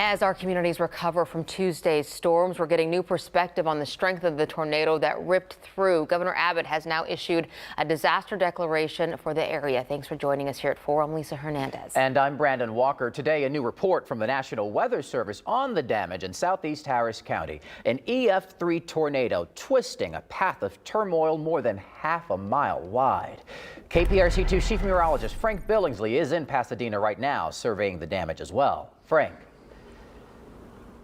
As our communities recover from Tuesday's storms, we're getting new perspective on the strength of the tornado that ripped through. Governor Abbott has now issued a disaster declaration for the area. Thanks for joining us here at 4. I'm Lisa Hernandez. And I'm Brandon Walker. Today, a new report from the National Weather Service on the damage in southeast Harris County. An EF3 tornado twisting a path of turmoil more than half a mile wide. KPRC 2 Chief Meteorologist Frank Billingsley is in Pasadena right now, surveying the damage as well. Frank.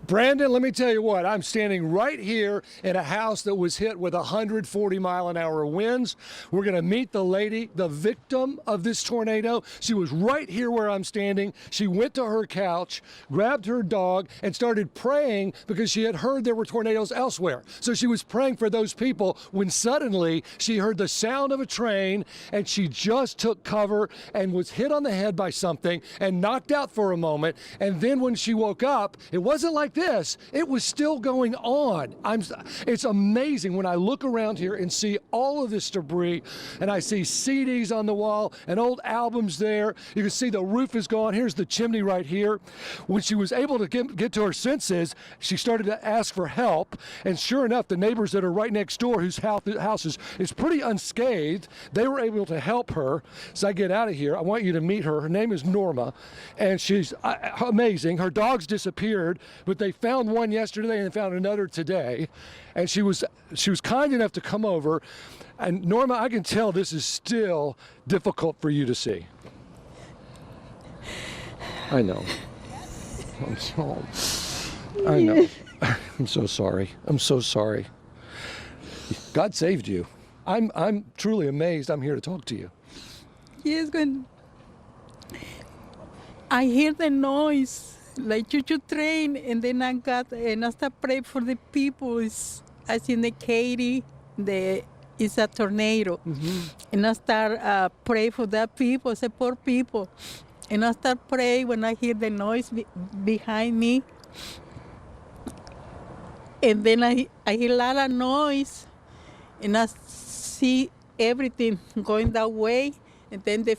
Brandon, let me tell you what, I'm standing right here in a house that was hit with 140-mile-an-hour winds. We're going to meet the lady, the victim of this tornado. She was right here where I'm standing. She went to her couch, grabbed her dog, and started praying because she had heard there were tornadoes elsewhere. So she was praying for those people when suddenly she heard the sound of a train, and she just took cover and was hit on the head by something and knocked out for a moment. And then when she woke up, it wasn't like this, it was still going on. It's amazing when I look around here and see all of this debris, and I see CDs on the wall and old albums there. You can see the roof is gone. Here's the chimney right here. When she was able to get to her senses, she started to ask for help, and sure enough, the neighbors that are right next door, whose house is pretty unscathed, they were able to help her. So I get out of here. I want you to meet her. Her name is Norma, and she's amazing. Her dog's disappeared, but they found one yesterday and found another today, and she was kind enough to come over. And Norma, I can tell this is still difficult for you to see. I know. I know. I'm so sorry. I'm so sorry. God saved you. I'm truly amazed. I'm here to talk to you. Yes, when I hear the noise, like choo-choo train, and then I start praying for the people. I see the Katy, it's a tornado. Mm-hmm. And I start praying for that people, the poor people. And I start praying when I hear the noise behind me. And then I hear a lot of noise, and I see everything going that way. And then the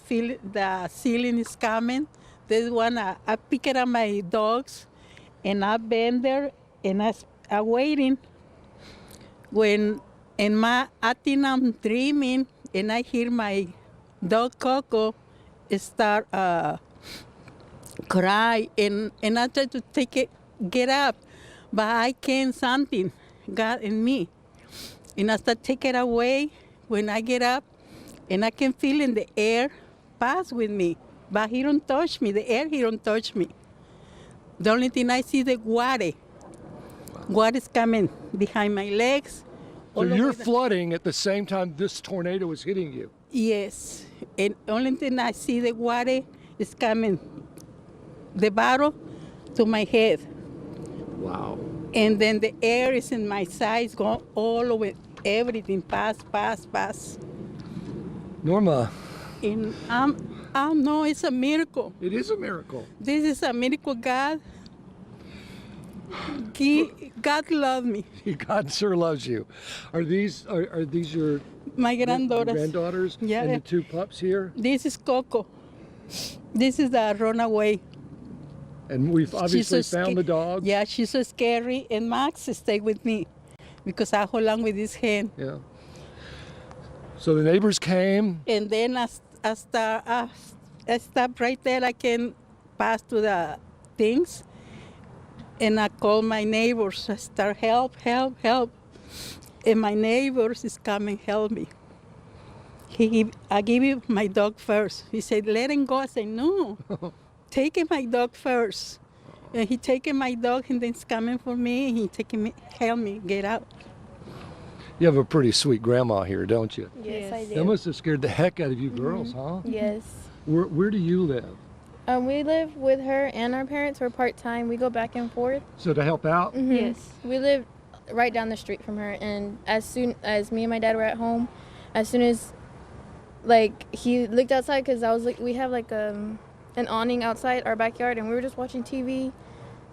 ceiling is coming. There's one, I pick it up my dogs, and I bend there, and I'm waiting. I think I'm dreaming, and I hear my dog Coco start cry, and I try to get up, but I can't. Something got in me, and I start take it away. When I get up, and I can feel in the air pass with me. But he don't touch me, the air, he don't touch me. The only thing I see the water. Water is coming behind my legs. So you're flooding at the same time this tornado is hitting you? Yes, and only thing I see the water is coming, the bottom to my head. Wow. And then the air is in my sides, going all over, everything, pass. Norma. And I know it's a miracle. It is a miracle. This is a miracle, God. God loves me. God sure loves you. Are these your my granddaughters? Granddaughters? Yeah. And the two pups here? This is Coco. This is the runaway. And we've obviously found the dog. Yeah, she's so scary. And Max stayed with me because I hold on with his hand. Yeah. So the neighbors came. And then I stop right there. I can pass to the things, and I call my neighbors. I start help, and my neighbors is coming help me. I give you my dog first. He said, let him go. I said, no, taking my dog first. And he taking my dog, and then he's coming for me. And he taking me, help me get out. You have a pretty sweet grandma here, don't you? Yes, I do. That must have scared the heck out of you girls, huh? Yes. Where do you live? We live with her and our parents. We're part-time. We go back and forth. So to help out? Mm-hmm. Yes. We live right down the street from her, and as soon as me and my dad were at home, as soon as he looked outside, because we have an awning outside our backyard, and we were just watching TV.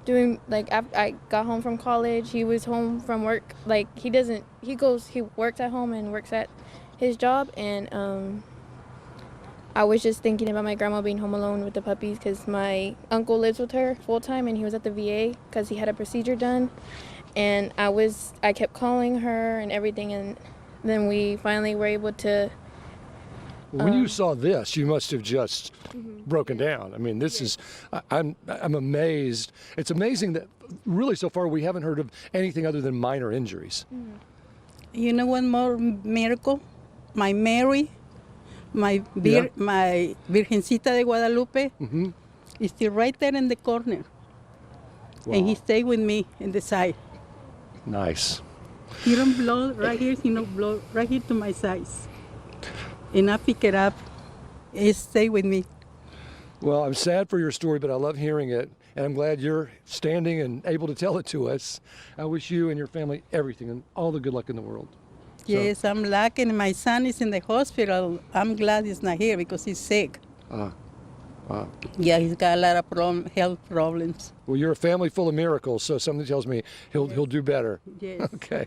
After I got home from college, he was home from work. He works at home and works at his job, and I was just thinking about my grandma being home alone with the puppies because my uncle lives with her full time and he was at the VA because he had a procedure done. And I kept calling her and everything, and then we finally were able to. When you saw this, you must have just broken down. I mean, this is, I'm amazed. It's amazing that really so far we haven't heard of anything other than minor injuries. You know one more miracle? My Mary, my Virgencita de Guadalupe, is still right there in the corner. Wow. And he stayed with me in the side. Nice. He don't blow right here, he don't blow right here to my size. And I pick it up, it stay with me. Well, I'm sad for your story, but I love hearing it. And I'm glad you're standing and able to tell it to us. I wish you and your family everything and all the good luck in the world. Yes, I'm lucky, and my son is in the hospital. I'm glad he's not here because he's sick. Wow. Yeah, he's got a lot of health problems. Well, you're a family full of miracles, so something tells me he'll do better. Yes. Okay.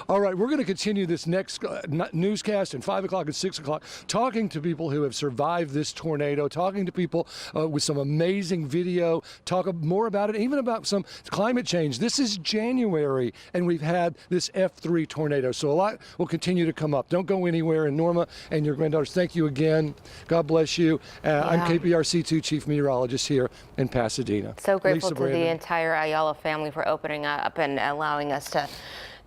All right, we're going to continue this next newscast at 5 o'clock and 6 o'clock, talking to people who have survived this tornado, talking to people with some amazing video, talk more about it, even about some climate change. This is January, and we've had this F3 tornado, so a lot will continue to come up. Don't go anywhere. And Norma and your granddaughters, thank you again. God bless you. I'm KPRC2 Chief Meteorologist here in Pasadena. So grateful Lisa to the Brandon. entire Ayala family for opening up and allowing us to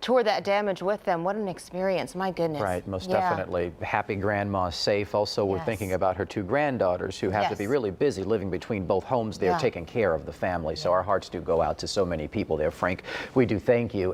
tour that damage with them. What an experience. My goodness. Right, most definitely. Happy grandma's safe. Also, we're thinking about her two granddaughters who have to be really busy living between both homes there, taking care of the family. So our hearts do go out to so many people there. Frank, we do thank you.